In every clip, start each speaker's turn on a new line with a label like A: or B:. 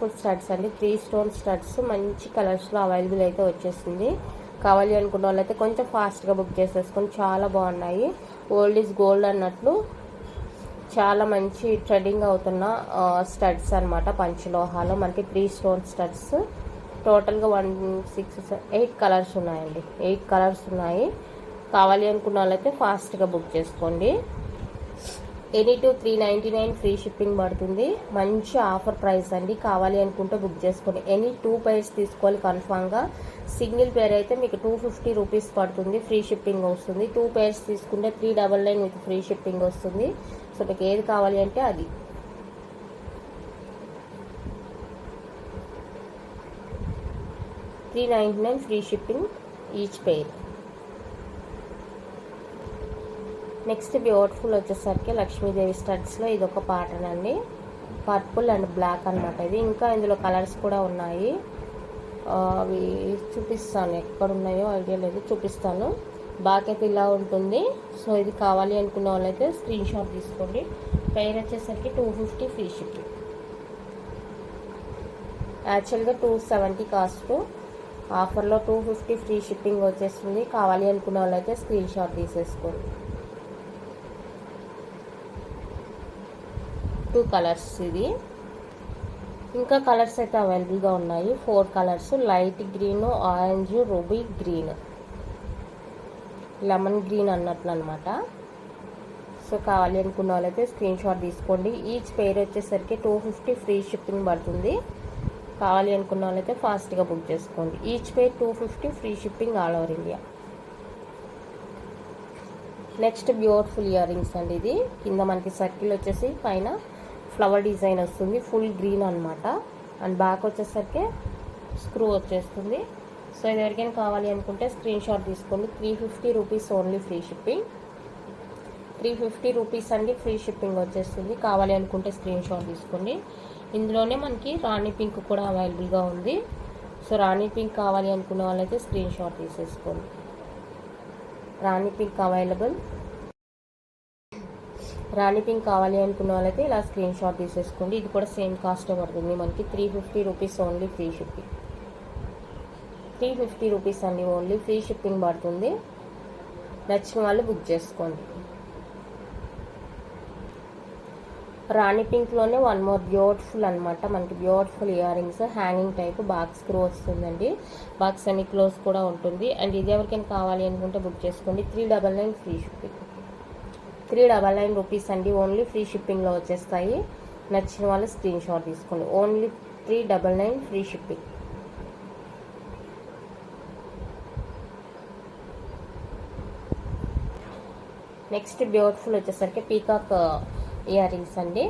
A: Beautiful studs అండి. 3 stone studs మంచి కలర్స్లో అవైలబుల్ అయితే వచ్చేసింది. కావాలి అనుకున్న వాళ్ళైతే కొంచెం ఫాస్ట్గా బుక్ చేసేసుకొని, చాలా బాగున్నాయి. ఓల్డ్ ఈజ్ గోల్డ్ అన్నట్లు చాలా మంచి ట్రెండింగ్ అవుతున్న స్టడ్స్ అనమాట. పంచలోహాలో మనకి 3 స్టోన్ స్టడ్స్. టోటల్గా 1 6 8 కలర్స్ ఉన్నాయండి. 8 కలర్స్ ఉన్నాయి. కావాలి అనుకున్న వాళ్ళైతే ఫాస్ట్గా బుక్ చేసుకోండి. ఎనీ టు 399 ఫ్రీ షిప్పింగ్ పడుతుంది. మంచి ఆఫర్ ప్రైస్ అండి. కావాలి అనుకుంటే బుక్ చేసుకోండి. ఎనీ 2 పైర్స్ తీసుకోవాలి కన్ఫామ్గా. సింగిల్ పేర్ అయితే మీకు 250 రూపీస్ పడుతుంది, ఫ్రీ షిప్పింగ్ వస్తుంది. 2 పైర్స్ తీసుకుంటే 399 విత్ ఫ్రీ షిప్పింగ్ వస్తుంది. సో మీకు ఏది కావాలి అంటే అది. $399 free shipping each pair. Next beautiful వచ్చేసరికి లక్ష్మీదేవి స్టడ్స్లో ఇది ఒక ప్యాటర్న్ అండి. పర్పుల్ అండ్ బ్లాక్ అనమాట ఇది. ఇంకా ఇందులో కలర్స్ కూడా ఉన్నాయి. అవి చూపిస్తాను, ఎక్కడ ఉన్నాయో ఐడియా లేదు, చూపిస్తాను. బాకైతే ఇలా ఉంటుంది. సో ఇది కావాలి అనుకున్న వాళ్ళైతే స్క్రీన్ షాట్ తీసుకోండి. పెయిర్ వచ్చేసరికి 250 ఫ్రీ షిప్పింగ్. యాక్చువల్గా 270 కాస్ట్, ఆఫర్లో 250 ఫ్రీ షిప్పింగ్ వచ్చేస్తుంది. కావాలి అనుకున్న వాళ్ళైతే స్క్రీన్ షాట్ తీసేసుకోండి. 2 కలర్స్ ఇది. ఇంకా కలర్స్ అయితే అవైలబుల్గా ఉన్నాయి. 4 colours, light green, orange, ruby green, lemon green అన్నట్లు అనమాట. సో కావాలి అనుకున్న వాళ్ళైతే స్క్రీన్ షాట్ తీసుకోండి. ఈచ్ పెయిర్ వచ్చేసరికి 250 ఫ్రీ షిప్పింగ్ పడుతుంది. కావాలి అనుకున్న వాళ్ళైతే ఫాస్ట్గా బుక్ చేసుకోండి. Each pair 250 free shipping all over India. Next beautiful earrings అండి. ఇది కింద మనకి సర్కిల్ వచ్చేసి పైన ఫ్లవర్ డిజైన్ వస్తుంది. ఫుల్ గ్రీన్ అనమాట. అండ్ బ్యాక్ వచ్చేసరికి స్క్రూ వచ్చేస్తుంది. సో ఇది ఎవరికైనా కావాలి అనుకుంటే స్క్రీన్ షాట్ తీసుకోండి. 350 rupees only free shipping. 350 rupees అండి ఫ్రీ షిప్పింగ్ వచ్చేస్తుంది. కావాలి అనుకుంటే స్క్రీన్ షాట్ తీసుకోండి. ఇందులోనే మనకి రాణి పింక్ కూడా అవైలబుల్గా ఉంది. సో రాణి పింక్ కావాలి అనుకున్న వాళ్ళైతే స్క్రీన్ షాట్ తీసేసుకోండి. రాణి పింక్ అవైలబుల్. రాణి పింక్ కావాలి అనుకున్న వాళ్ళైతే ఇలా స్క్రీన్ షాట్ తీసేసుకోండి. ఇది కూడా సేమ్ కాస్ట్ పడుతుంది మనకి. 350 rupees only free shipping. 350 rupees అండి ఓన్లీ ఫ్రీ షిప్పింగ్ పడుతుంది. నచ్చిన వాళ్ళు బుక్ చేసుకోండి. రాణి పింక్లోనే 1 మోర్ బ్యూటిఫుల్ అనమాట. మనకి beautiful earrings, hanging type, box క్లో వస్తుందండి. బాక్స్ సెమీ క్లోజ్ కూడా ఉంటుంది. అండ్ ఇది ఎవరికైనా కావాలి అనుకుంటే బుక్ చేసుకోండి. 399 ఫ్రీ షిప్పింగ్. 399 రూపీస్ అండి ఓన్లీ ఫ్రీ షిప్పింగ్లో వచ్చేస్తాయి. నచ్చిన వాళ్ళు స్క్రీన్ షాట్ తీసుకోండి. Only 399 free shipping. Next beautiful వచ్చేసరికి పీకాక్ ఇయర్ రింగ్స్ అండి.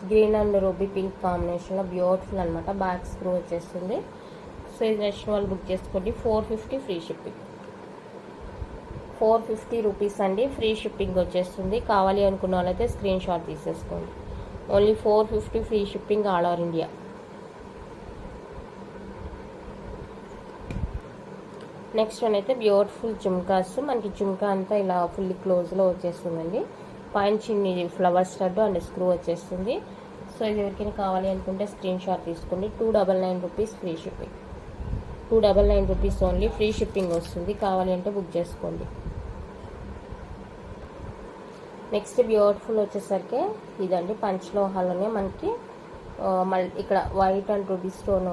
A: గ్రీన్ అండ్ రూబీ పింక్ కాంబినేషన్లో బ్యూటిఫుల్ అనమాట. బ్యాక్ స్క్రూ వచ్చేస్తుంది. సో ఇది నచ్చిన వాళ్ళు బుక్ చేసుకోండి. 450 ఫ్రీ షిప్పింగ్. 450 రూపీస్ అండి ఫ్రీ షిప్పింగ్ వచ్చేస్తుంది. కావాలి అనుకున్న వాళ్ళైతే స్క్రీన్ షాట్ తీసేసుకోండి. Only 450 free shipping all over India. Next one అయితే బ్యూటిఫుల్ జుమ్కాస్. మనకి జుమ్కా అంతా ఇలా ఫుల్లీ క్లోజ్లో వచ్చేస్తుందండి. పైన చిన్ని ఫ్లవర్ స్టడ్ అండ్ స్క్రూ వచ్చేస్తుంది. సో ఇది ఎవరికైనా కావాలి అనుకుంటే స్క్రీన్ షాట్ తీసుకోండి. 299 rupees free shipping. 299 rupees only free shipping వస్తుంది. కావాలి అంటే బుక్ చేసుకోండి. నెక్స్ట్ బ్యూటిఫుల్ వచ్చేసరికి ఇదండి. పంచలోహాలోనే మనకి మళ్ళీ ఇక్కడ వైట్ అండ్ రూబీ స్టోన్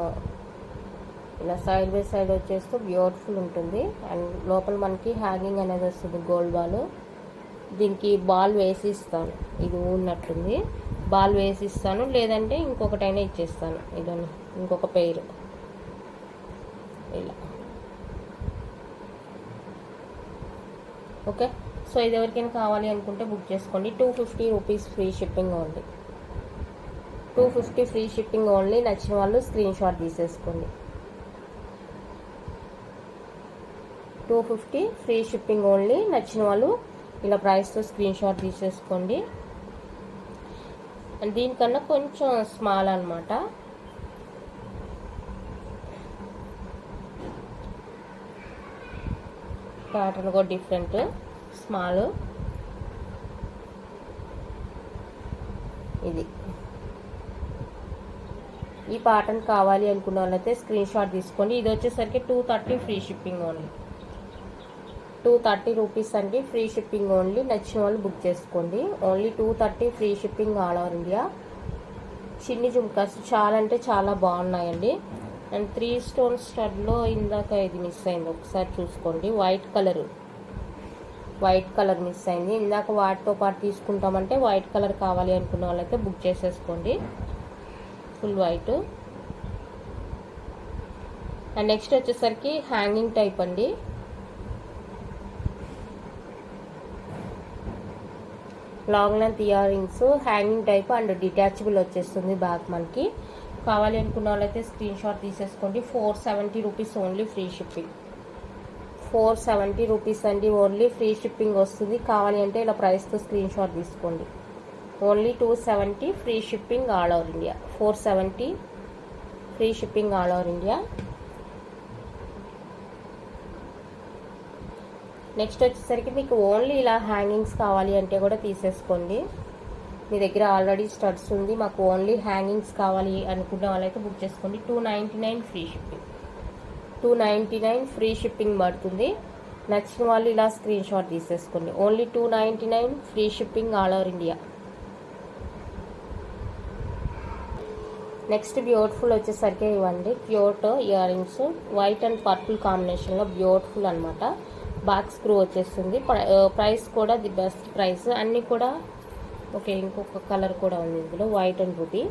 A: ఇలా సైడ్ బై సైడ్ వచ్చేస్తూ బ్యూటిఫుల్ ఉంటుంది. అండ్ లోపల మనకి హ్యాంగింగ్ అనేది వస్తుంది గోల్డ్ బాల్. దీనికి బాల్ వేసి ఇస్తాను. ఇది ఉన్నట్టుంది. బాల్ వేసి ఇస్తాను, లేదంటే ఇంకొకటైనా ఇచ్చేస్తాను. ఇదని ఇంకొక పెయిర్ ఇలా. ఓకే. సో ఇది ఎవరికైనా కావాలి అనుకుంటే బుక్ చేసుకోండి. 250 rupees free shipping only. 250 free shipping only. నచ్చిన వాళ్ళు స్క్రీన్ షాట్ తీసేసుకోండి. 250 ఫ్రీ షిప్పింగ్ ఓన్లీ. నచ్చిన వాళ్ళు ఇలా ప్రైస్తో స్క్రీన్ షాట్ తీసేసుకోండి. అండ్ దీనికన్నా కొంచెం స్మాల్ అనమాట. ప్యాటర్న్ కూడా డిఫరెంట్, స్మాల్. ఇది ఈ ప్యాటర్న్ కావాలి అనుకున్న వాళ్ళైతే స్క్రీన్ షాట్ తీసుకోండి. ఇది వచ్చేసరికి 230 ఫ్రీ షిప్పింగ్ ఓన్లీ. 230 రూపీస్ అండి, ఫ్రీ షిప్పింగ్ ఓన్లీ. నచ్చిన వాళ్ళు బుక్ చేసుకోండి. Only 230 free shipping all over India. చిన్ని జుమ్కాస్ చాలా అంటే చాలా బాగున్నాయండి. అండ్ 3 స్టోన్ స్టడ్లో ఇందాక ఇది మిస్ అయింది, ఒకసారి చూసుకోండి. వైట్ కలర్ మిస్ అయింది ఇందాక. వాటితో పాటు తీసుకుంటామంటే వైట్ కలర్ కావాలి అనుకున్న వాళ్ళైతే బుక్ చేసేసుకోండి. Full white. అండ్ నెక్స్ట్ వచ్చేసరికి హ్యాంగింగ్ టైప్ అండి. Long length ear rings hanging type and detachable వచ్చేస్తుంది బ్యాక్. మనకి కావాలి అనుకున్న వాళ్ళైతే స్క్రీన్ షాట్ తీసేసుకోండి. 470 rupees only, free shipping. 470 rupees అండి, ఓన్లీ ఫ్రీ షిప్పింగ్ వస్తుంది. కావాలి అంటే ఇలా ప్రైస్తో స్క్రీన్ షాట్ తీసుకోండి. Only 270 free shipping all over India. 470 free shipping all over India. Next వచ్చేసరికి మీకు ఓన్లీ ఇలా హ్యాంగింగ్స్ కావాలి అంటే కూడా తీసేసుకోండి. మీ దగ్గర ఆల్రెడీ స్టడ్స్ ఉంది, మాకు ఓన్లీ హ్యాంగింగ్స్ కావాలి అనుకున్న వాళ్ళైతే బుక్ చేసుకోండి. 299 ఫ్రీ షిప్పింగ్. 299 ఫ్రీ షిప్పింగ్ పడుతుంది. నచ్చిన వాళ్ళు ఇలా స్క్రీన్ షాట్ తీసేసుకోండి. Only 299 free shipping all over India. Next beautiful వచ్చేసరికి ఇవ్వండి, cute ear rings. White and purple కాంబినేషన్లో బ్యూటిఫుల్ అనమాట. బ్యాక్ స్క్రూ వచ్చేస్తుంది. ప్రైస్ కూడా ది బెస్ట్ ప్రైస్. అన్నీ కూడా ఓకే. ఇంకొక కలర్ కూడా ఉంది ఇందులో, white and ruby.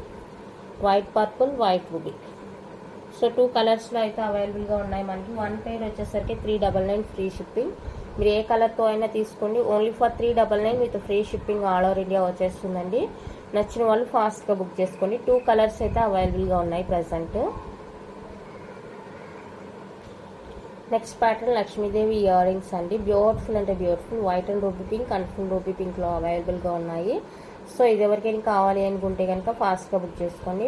A: White purple, white ruby. So 2 కలర్స్లో అయితే అవైలబుల్గా ఉన్నాయి మనకి. 1 పేర్ వచ్చేసరికి 399 ఫ్రీ షిప్పింగ్. మీరు ఏ కలర్తో అయినా తీసుకోండి. Only for 399 with free shipping all over India వచ్చేస్తుందండి. నచ్చిన వాళ్ళు ఫాస్ట్గా బుక్ చేసుకోండి. 2 కలర్స్ అయితే అవైలబుల్గా ఉన్నాయి present. Next pattern Lakshmidevi earrings అండి. బ్యూటిఫుల్ అంటే beautiful. White and ruby pink and full ruby పింక్లో అవైలబుల్గా ఉన్నాయి. సో ఇది ఎవరికైనా కావాలి అనుకుంటే కనుక ఫాస్ట్గా బుక్ చేసుకోండి.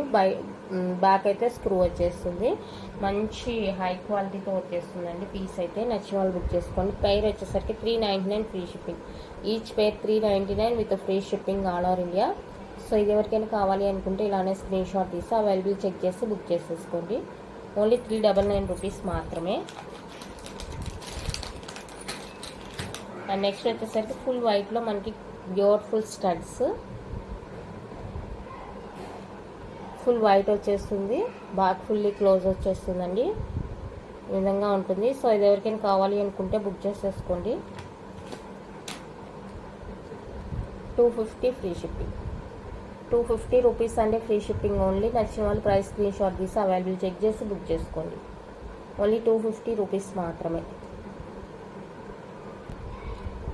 A: బ్యాక్ అయితే స్క్రూ వచ్చేస్తుంది. మంచి హై క్వాలిటీతో వచ్చేస్తుందండి పీస్ అయితే. నచ్చిన వాళ్ళు బుక్ చేసుకోండి. పెయిర్ వచ్చేసరికి 399 free shipping. Each pair 399 with free shipping all over India. So ఇది ఎవరికైనా కావాలి అనుకుంటే ఇలానే స్క్రీన్ షాట్ తీసి అవైలబుల్ చెక్ చేసి బుక్ చేసేసుకోండి. ఓన్లీ 399 రూపీస్ మాత్రమే. అండ్ నెక్స్ట్ వచ్చేసరికి ఫుల్ వైట్లో మనకి బ్యూటిఫుల్ స్టడ్స్. ఫుల్ వైట్ వచ్చేస్తుంది. బ్యాక్ ఫుల్లీ క్లోజ్ వచ్చేస్తుందండి. ఈ విధంగా ఉంటుంది. సో ఇది ఎవరికైనా కావాలి అనుకుంటే బుక్ చేసేసుకోండి. 250 ఫ్రీ షిప్పింగ్. 250 రూపీస్ అండి, ఫ్రీ షిప్పింగ్ ఓన్లీ. నచ్చిన వాళ్ళు ప్రైస్ స్క్రీన్ షాట్ తీసి అవైలబుల్ చెక్ చేసి బుక్ చేసుకోండి. ఓన్లీ 250 రూపీస్ మాత్రమే.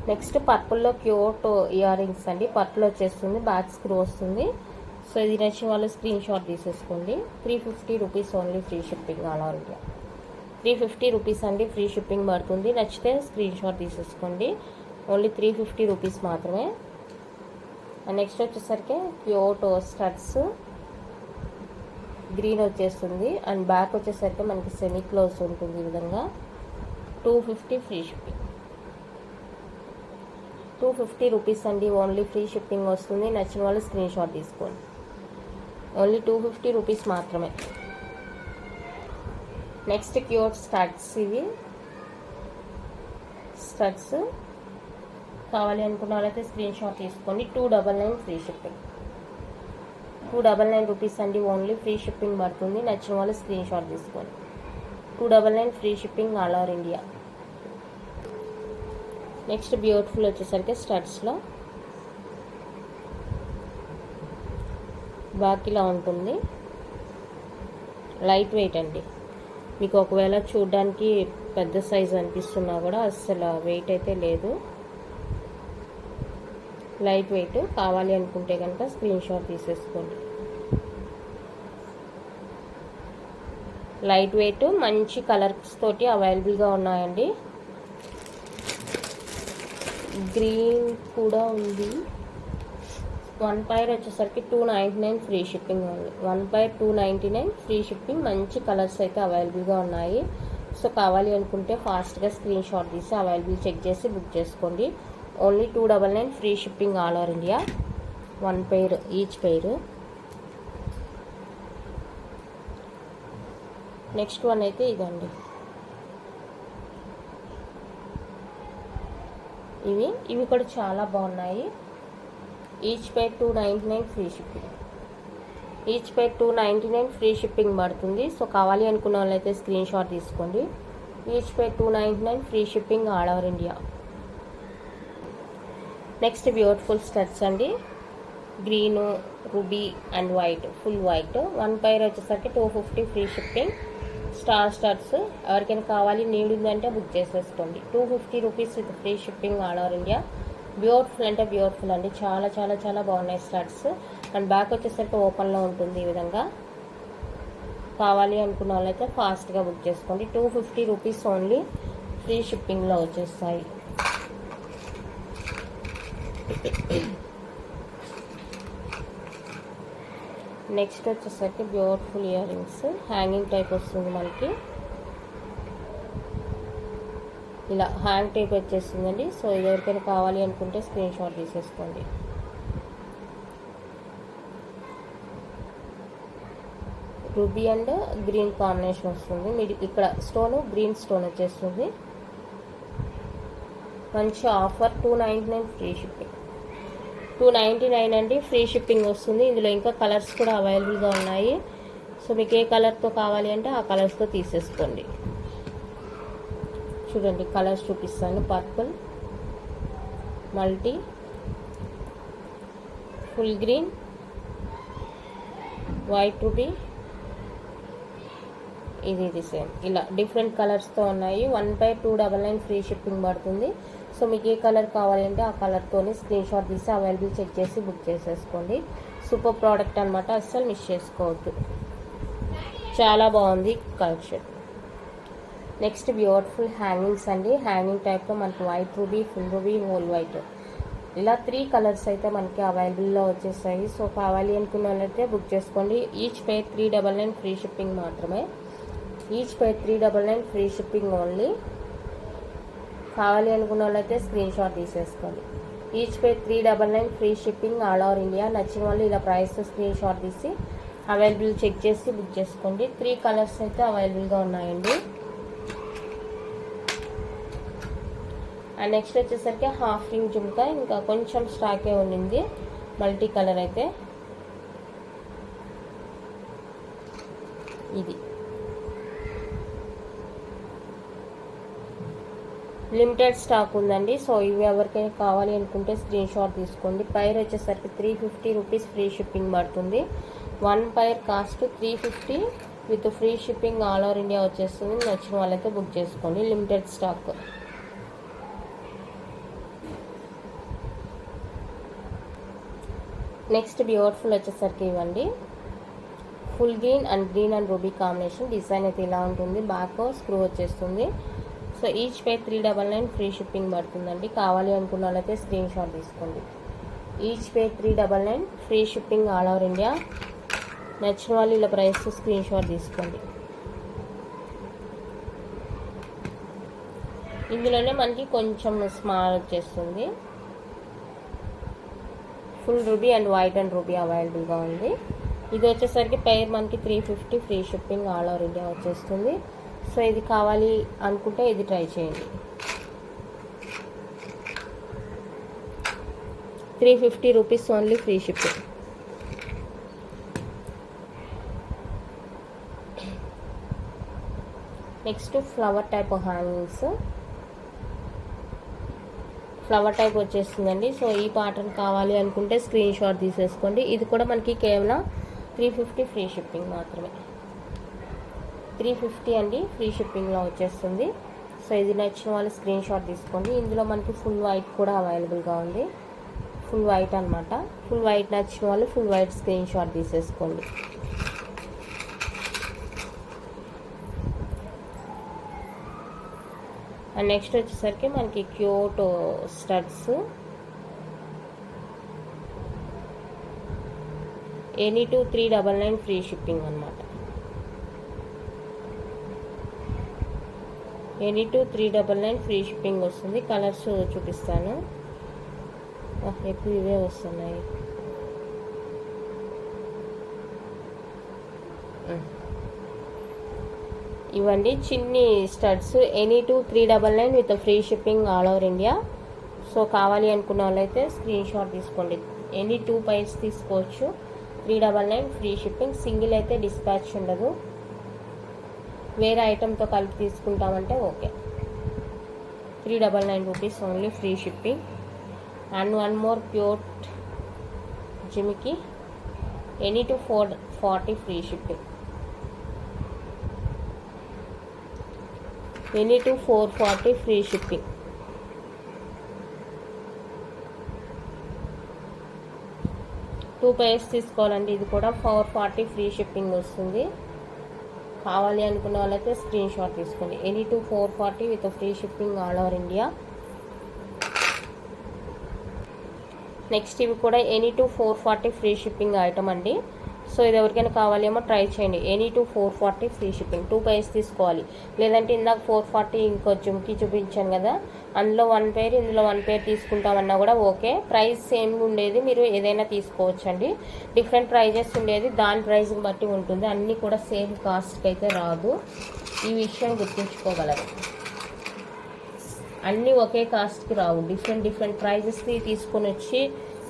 A: నెక్స్ట్ పర్పుల్లో క్యూట్ ఇయర్ రింగ్స్ అండి. పర్పుల్ వచ్చేస్తుంది, బ్యాక్ స్క్రూ వస్తుంది. సో ఇది నచ్చిన వాళ్ళు స్క్రీన్ షాట్ తీసేసుకోండి. 350 rupees only, free shipping all over India. 350 rupees అండి, ఫ్రీ షిప్పింగ్ పడుతుంది. నచ్చితే స్క్రీన్ షాట్ తీసేసుకోండి. ఓన్లీ 350 రూపీస్ మాత్రమే. అండ్ నెక్స్ట్ వచ్చేసరికి క్యూట్ స్టడ్స్. గ్రీన్ వచ్చేస్తుంది. అండ్ బ్యాక్ వచ్చేసరికి మనకి సెమీ క్లోజ్ ఉంటుంది ఈ విధంగా. 250 ఫ్రీ షిప్పింగ్. 250 రూపీస్ అండి, ఓన్లీ ఫ్రీ షిప్పింగ్ వస్తుంది. నచ్చిన వాళ్ళు స్క్రీన్ షాట్ తీసుకోండి. ఓన్లీ 250 రూపీస్ మాత్రమే. Next cute studs. ఇవి స్టడ్స్ కావాలి అనుకున్న వాళ్ళైతే స్క్రీన్ షాట్ తీసుకోండి. 299 ఫ్రీ షిప్పింగ్. 299 రూపీస్ అండి, ఓన్లీ ఫ్రీ షిప్పింగ్ పడుతుంది. నచ్చిన వాళ్ళు స్క్రీన్ షాట్ తీసుకోండి. 299 free shipping all over India. Next beautiful వచ్చేసరికి స్టడ్స్లో బ్యాక్ ఇలా ఉంటుంది. లైట్ వెయిట్ అండి. మీకు ఒకవేళ చూడడానికి పెద్ద సైజు అనిపిస్తున్నా కూడా అస్సలు వెయిట్ అయితే లేదు. Light weight. కావాలి అనుకుంటే కనుక స్క్రీన్ షాట్ తీసేసుకోండి. లైట్ వెయిట్ మంచి కలర్స్ తోటి అవైలబుల్గా ఉన్నాయండి. గ్రీన్ కూడా ఉంది. 1 పైర్ వచ్చేసరికి 299 ఫ్రీ షిప్పింగ్ ఉంది. 1 పైర్ 299 ఫ్రీ షిప్పింగ్. మంచి కలర్స్ అయితే అవైలబుల్గా ఉన్నాయి. సో కావాలి అనుకుంటే ఫాస్ట్గా స్క్రీన్ షాట్ తీసి అవైలబుల్ చెక్ చేసి బుక్ చేసుకోండి. Only 299 free shipping all over India. 1 pair each pair. Next one అయితే ఇదండి, ఇవి కూడా చాలా బాగున్నాయి. Each pair 299 free shipping. Each pair 299 free shipping పడుతుంది. సో కావాలి అనుకున్న వాళ్ళైతే స్క్రీన్ షాట్ తీసుకోండి. Each pair 299 free shipping all over India. Next beautiful studs అండి, green, ruby and white, full white. 1 pair వచ్చేసరికి 250 ఫ్రీ షిప్పింగ్. స్టార్ స్టడ్స్ ఎవరికైనా కావాలి, need ఉందంటే బుక్ చేసేసుకోండి. 250 rupees with free shipping all over India. Beautiful అంటే beautiful అండి, చాలా చాలా చాలా బాగున్నాయి స్టడ్స్. అండ్ బ్యాక్ వచ్చేసరికి ఓపెన్లో ఉంటుంది ఈ విధంగా. కావాలి అనుకున్న వాళ్ళైతే ఫాస్ట్గా బుక్ చేసుకోండి. 250 రూపీస్ ఓన్లీ ఫ్రీ షిప్పింగ్లో వచ్చేస్తాయి. నెక్స్ట్ వచ్చేసరికి beautiful earrings, hanging type వస్తుంది మనకి, ఇలా హ్యాంగ్ టైప్ వచ్చేస్తుందండి. సో ఇది ఎవరికైనా కావాలి అనుకుంటే స్క్రీన్ షాట్ తీసేసుకోండి. రూబీ అండ్ గ్రీన్ కాంబినేషన్ వస్తుంది. మీరు ఇక్కడ స్టోన్ గ్రీన్ స్టోన్ వచ్చేస్తుంది. మంచి ఆఫర్, 299 ఫ్రీ షిప్పింగ్. 299 అండి, ఫ్రీ షిప్పింగ్ వస్తుంది. ఇందులో ఇంకా కలర్స్ కూడా అవైలబుల్గా ఉన్నాయి. సో మీకు ఏ కలర్తో కావాలి అంటే ఆ కలర్స్తో తీసేసుకోండి. చూడండి కలర్స్ చూపిస్తాను, purple, multi, full green, white ruby, ఇది సేమ్, ఇలా డిఫరెంట్ కలర్స్తో ఉన్నాయి. 1 పైర్ 299 ఫ్రీ షిప్పింగ్ పడుతుంది. సో మీకు ఏ కలర్ కావాలంటే ఆ కలర్తోని స్క్రీన్ షాట్ తీసి అవైలబుల్ చెక్ చేసి బుక్ చేసేసుకోండి. సూపర్ ప్రోడక్ట్ అనమాట, అస్సలు మిస్ చేసుకోవద్దు. చాలా బాగుంది కలెక్షన్. నెక్స్ట్ బ్యూటిఫుల్ హ్యాంగింగ్స్ అండి, హ్యాంగింగ్ టైప్లో మనకి white ruby, full ruby, whole white, ఇలా 3 కలర్స్ అయితే మనకి అవైలబుల్లో వచ్చేస్తాయి. సో కావాలి అనుకున్న వాళ్ళైతే బుక్ చేసుకోండి. ఈచ్ పేర్ 399 ఫ్రీ షిప్పింగ్ మాత్రమే. ఈచ్ పేర్ 399 ఫ్రీ షిప్పింగ్ ఓన్లీ. కావాలి అనుకున్న వాళ్ళైతే స్క్రీన్ షాట్ తీసేసుకోండి. ఈచ్ పేర్ 399 free shipping all over India. నచ్చిన వాళ్ళు ఇలా ప్రైస్ స్క్రీన్ షాట్ తీసి అవైలబుల్ చెక్ చేసి బుక్ చేసుకోండి. 3 కలర్స్ అయితే అవైలబుల్గా ఉన్నాయండి. అండ్ నెక్స్ట్ వచ్చేసరికి హాఫ్ రింగ్ జుమ్కా, ఇంకా కొంచెం స్టాకే ఉండింది, మల్టీ కలర్ అయితే ఇది లిమిటెడ్ స్టాక్ ఉందండి. సో ఇవి ఎవరికైనా కావాలి అనుకుంటే స్క్రీన్ షాట్ తీసుకోండి. పైర్ వచ్చేసరికి 350 రూపీస్ ఫ్రీ షిప్పింగ్ పడుతుంది. 1 pair cost 350 with free shipping all over India వచ్చేస్తుంది. నచ్చిన వాళ్ళైతే బుక్ చేసుకోండి, లిమిటెడ్ స్టాక్. నెక్స్ట్ బ్యూటిఫుల్ వచ్చేసరికి ఇవ్వండి, full green and ruby combination. Design అయితే ఇలా ఉంటుంది, బ్యాక్ స్క్రూ వచ్చేస్తుంది. సో ఈచ్ పేర్ 399 ఫ్రీ షిప్పింగ్ పడుతుందండి. కావాలి అనుకున్న వాళ్ళైతే స్క్రీన్ షాట్ తీసుకోండి. ఈచ్ పేర్ 399 free shipping all over India. నచ్చిన వాళ్ళు ఇలా ప్రైస్ స్క్రీన్ షాట్ తీసుకోండి. ఇందులోనే మనకి కొంచెం స్మాల్ వచ్చేస్తుంది. Full ruby and white and ruby అవైలబుల్గా ఉంది. ఇది వచ్చేసరికి పేర్ మనకి 350 free shipping all over India వచ్చేస్తుంది. సో ఇది కావాలి అనుకుంటే ఇది ట్రై చేయండి. 350 rupees only free shipping. Next flower type hangings, flower type వచ్చేస్తుందండి. సో ఈ ప్యాటర్న్ కావాలి అనుకుంటే స్క్రీన్ షాట్ తీసేసుకోండి. ఇది కూడా మనకి కేవలం 350 ఫ్రీ షిప్పింగ్ మాత్రమే. 350 అండి, ఫ్రీ షిప్పింగ్లో వచ్చేస్తుంది. సో ఇది నచ్చిన వాళ్ళు స్క్రీన్ షాట్ తీసుకోండి. ఇందులో మనకి ఫుల్ వైట్ కూడా అవైలబుల్గా ఉంది, ఫుల్ వైట్ అనమాట. ఫుల్ వైట్ నచ్చిన వాళ్ళు ఫుల్ వైట్ స్క్రీన్ షాట్ తీసేసుకోండి. అండ్ నెక్స్ట్ వచ్చేసరికి మనకి cute studs, any 399 free shipping అనమాట. ఎనీ 399 ఫ్రీ షిప్పింగ్ వస్తుంది. కలర్స్ చూపిస్తాను, ఎక్కువ ఇవే వస్తున్నాయి. ఇవ్వండి చిన్ని studs, any 399 with free shipping all over India. So కావాలి అనుకున్న వాళ్ళైతే స్క్రీన్ షాట్ తీసుకోండి. ఎనీ 2 పైర్స్ తీసుకోవచ్చు. 399 ఫ్రీ షిప్పింగ్. సింగిల్ అయితే డిస్పాచ్ ఉండదు. వేరే ఐటెంతో కలిపి తీసుకుంటామంటే okay. 399 rupees only free shipping. And one more pure జిమికి, any 440 free shipping. Any 440 free shipping. Two pairs తీసుకోవాలండి. ఇది కూడా 440 ఫ్రీ షిప్పింగ్ వస్తుంది. కావాలి అనుకున్న వాళ్ళైతే స్క్రీన్ షాట్ తీసుకోండి. Any 440 with free shipping all over India. Next ఇవి కూడా ఎనీ 440 ఫ్రీ షిప్పింగ్ ఐటమ్ అండి. సో ఇది ఎవరికైనా కావాలేమో ట్రై చేయండి. Any 440 free shipping. 2 పైర్స్ తీసుకోవాలి. లేదంటే ఇందాక 440 ఇంకో జుమ్కి చూపించాను కదా, అందులో 1 పేర్ ఇందులో 1 పేర్ తీసుకుంటామన్నా కూడా ఓకే. ప్రైస్ సేమ్ ఉండేది, మీరు ఏదైనా తీసుకోవచ్చండి. డిఫరెంట్ ప్రైజెస్ ఉండేది, దాని ప్రైస్ని బట్టి ఉంటుంది. అన్నీ కూడా సేమ్ కాస్ట్కి అయితే రాదు. ఈ విషయం గుర్తుంచుకోగలరు. అన్నీ ఒకే కాస్ట్కి రావు. డిఫరెంట్ ప్రైజెస్కి తీసుకొని వచ్చి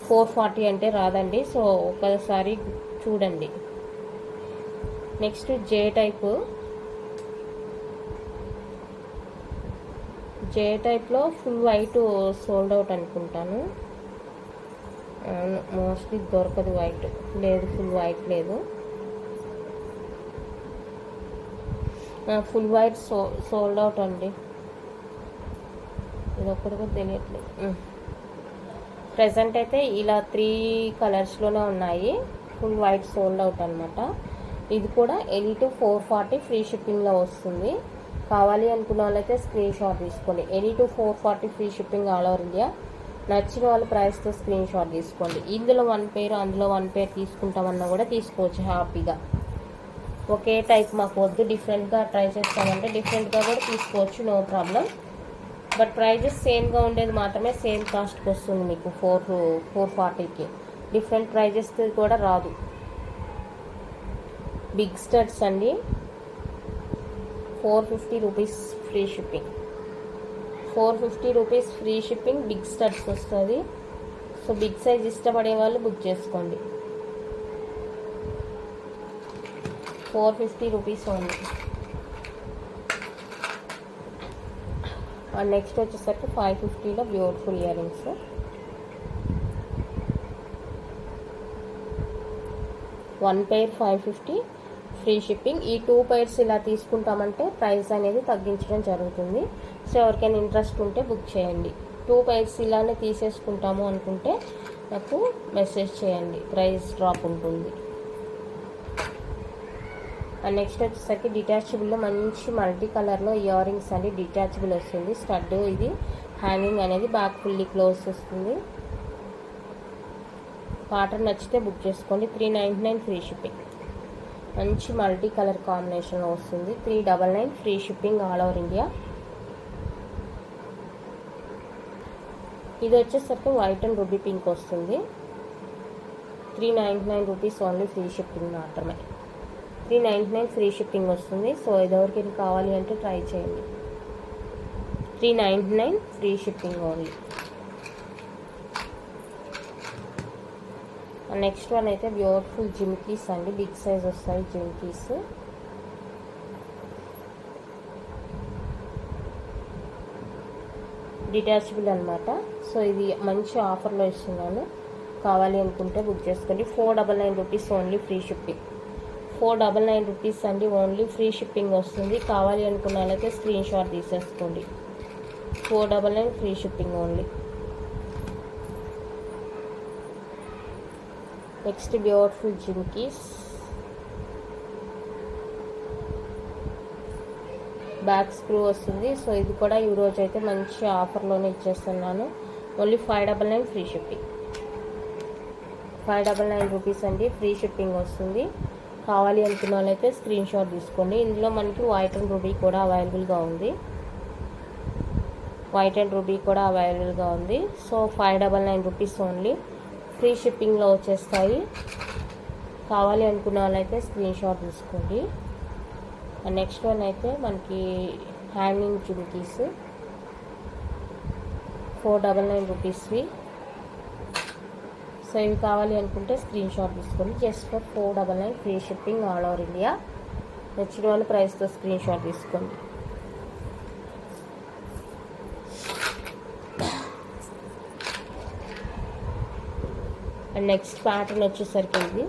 A: 440 అంటే రాదండి. సో ఒకసారి చూడండి. నెక్స్ట్ జే టైప్లో ఫుల్ వైట్ సోల్డ్ అవుట్ అనుకుంటాను. మోస్ట్లీ దొరకదు వైట్. లేదు, ఫుల్ వైట్ లేదు. ఫుల్ వైట్ సోల్డ్ అవుట్ అండి. ఇది ఒక్కటి కూడా తెలియట్లేదు. ప్రజెంట్ అయితే ఇలా 3 కలర్స్లోనే ఉన్నాయి. ఫుల్ వైట్ సోల్డ్ అవుట్ అనమాట. ఇది కూడా ఎనీ 440 ఫ్రీ షిప్పింగ్లో వస్తుంది. కావాలి అనుకున్న వాళ్ళైతే స్క్రీన్ షాట్ తీసుకోండి. Any 440 free shipping all over India. నచ్చిన వాళ్ళ ప్రైస్తో స్క్రీన్ షాట్ తీసుకోండి. ఇందులో 1 పేర్ అందులో 1 పేర్ తీసుకుంటామన్నా కూడా తీసుకోవచ్చు హ్యాపీగా. ఒకే టైప్ మాకు వద్దు, డిఫరెంట్గా ట్రై చేస్తామంటే డిఫరెంట్గా కూడా తీసుకోవచ్చు, నో ప్రాబ్లం. బట్ ప్రైజెస్ సేమ్గా ఉండేది మాత్రమే సేమ్ కాస్ట్కి వస్తుంది మీకు 440కి. డిఫరెంట్ ప్రైజెస్ కూడా రాదు. బిగ్ స్టడ్స్ అండి, 450 rupees free shipping. 450 rupees free shipping big studs వస్తుంది. సో బిగ్ సైజ్ ఇష్టపడే వాళ్ళు బుక్ చేసుకోండి. 450 రూపీస్ ఓన్లీ. అండ్ నెక్స్ట్ వచ్చేసరికి 550లో beautiful earrings. One pair 550 free shipping. ఈ 2 పైర్స్ ఇలా తీసుకుంటామంటే ప్రైస్ అనేది తగ్గించడం జరుగుతుంది. సో ఎవరికైనా ఇంట్రెస్ట్ ఉంటే బుక్ చేయండి. 2 పైర్స్ ఇలానే తీసేసుకుంటాము అనుకుంటే నాకు మెసేజ్ చేయండి, ప్రైస్ డ్రాప్ ఉంటుంది. అండ్ నెక్స్ట్ వచ్చేసరికి డిటాచబుల్లో మంచి మల్టీ కలర్లో ఇయర్ రింగ్స్ అండి. డిటాచబుల్ వస్తుంది. స్టడ్ ఇది హ్యాంగింగ్ అనేది బ్యాక్ ఫుల్లీ క్లోజ్ వస్తుంది. ప్యాటర్న్ నచ్చితే బుక్ చేసుకోండి. 399 ఫ్రీ షిప్పింగ్. మంచి మల్టీ కలర్ కాంబినేషన్లో వస్తుంది. 399 free shipping all over India. ఇది వచ్చేసరికి వైట్ అండ్ రూబీ పింక్ వస్తుంది. 399 రూపీస్ ఓన్లీ ఫ్రీ షిప్పింగ్ మాత్రమే. 399 ఫ్రీ షిప్పింగ్ వస్తుంది. సో ఎవరికి కావాలి అంటే ట్రై చేయండి. 399 free shipping only. Next one అయితే బ్యూటిఫుల్ జిమ్కీస్ అండి. బిగ్ సైజ్ వస్తాయి జిమ్కీస్. డిటాచబుల్ అనమాట. సో ఇది మంచి ఆఫర్లో ఇస్తున్నాను. కావాలి అనుకుంటే బుక్ చేసుకోండి. 499 rupees only free shipping. 499 rupees అండి ఓన్లీ ఫ్రీ షిప్పింగ్ వస్తుంది. కావాలి అనుకున్న వాళ్ళైతే స్క్రీన్ షాట్ తీసేసుకోండి. 499 free shipping only. Next beautiful జిమ్కీస్. బ్యాక్ స్క్రూ వస్తుంది. సో ఇది కూడా ఈ రోజు అయితే మంచి ఆఫర్లోనే ఇచ్చేస్తున్నాను. Only 599 free shipping. 599 రూపీస్ అండి ఫ్రీ షిప్పింగ్ వస్తుంది. కావాలి అనుకున్న వాళ్ళైతే స్క్రీన్ షాట్ తీసుకోండి. ఇందులో మనకి వైట్ అండ్ రూబీ కూడా అవైలబుల్గా ఉంది. సో 599 రూపీస్ ఓన్లీ ఫ్రీ షిప్పింగ్లో వచ్చేస్తాయి. కావాలి అనుకున్న వాళ్ళైతే స్క్రీన్ షాట్ తీసుకోండి. అండ్ నెక్స్ట్ వన్ అయితే మనకి హ్యాంగింగ్ చుమ్కీస్ 499 రూపీస్వి. సో ఇవి కావాలి అనుకుంటే స్క్రీన్ షాట్ తీసుకోండి. Just for 499 free shipping all over India. నచ్చిన వాళ్ళ ప్రైస్తో స్క్రీన్ షాట్ తీసుకోండి. అండ్ నెక్స్ట్ ప్యాటర్న్ వచ్చేసరికి ఇది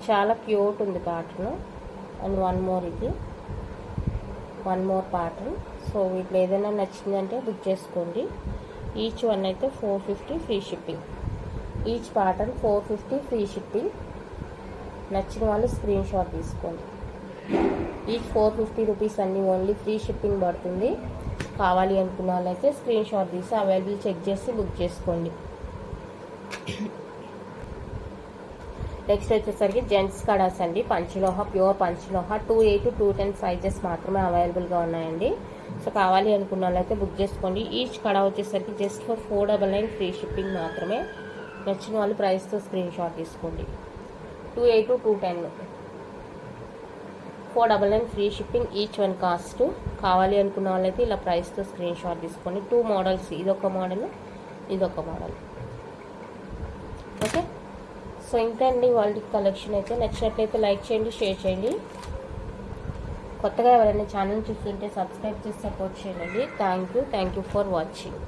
A: చాలా క్యూట్ ఉంది pattern. And one more pattern. So వీటిలో ఏదైనా నచ్చిందంటే బుక్ చేసుకోండి. ఈచ్ వన్ అయితే 450 free shipping. Each pattern 450 free shipping. నచ్చిన వాళ్ళు స్క్రీన్ షాట్ తీసుకోండి. ఈచ్ 450 రూపీస్ అన్నీ ఓన్లీ ఫ్రీ షిప్పింగ్ పడుతుంది. కావాలి అనుకున్న వాళ్ళైతే స్క్రీన్ షాట్ తీసి అవైలబుల్ చెక్ చేసి బుక్ చేసుకోండి. నెక్స్ట్ వచ్చేసరికి జెంట్స్ కడాస్ అండి. పంచలోహ, ప్యూర్ పంచలోహ 2A to 210 సైజెస్ మాత్రమే అవైలబుల్గా ఉన్నాయండి. సో కావాలి అనుకున్న వాళ్ళైతే బుక్ చేసుకోండి. ఈచ్ కడా వచ్చేసరికి జస్ట్ ఫర్ 499 ఫ్రీ షిప్పింగ్ మాత్రమే. నచ్చిన వాళ్ళు ప్రైస్తో స్క్రీన్ షాట్ తీసుకోండి. 2A to 210 499 free shipping. Each one cost. కావాలి అనుకున్న వాళ్ళైతే ఇలా ప్రైస్తో స్క్రీన్ షాట్ తీసుకోండి. 2 మోడల్స్, ఇదొక మోడల్, ఇదొక మోడల్. ఓకే, సో ఇంతే అండి వాళ్ళ కలెక్షన్ అయితే. నచ్చినట్లయితే లైక్ చేయండి, షేర్ చేయండి. కొత్తగా ఎవరైనా ఛానల్ చూస్తుంటే సబ్స్క్రైబ్ చేసి సపోర్ట్ చేయండి. Thank you for watching.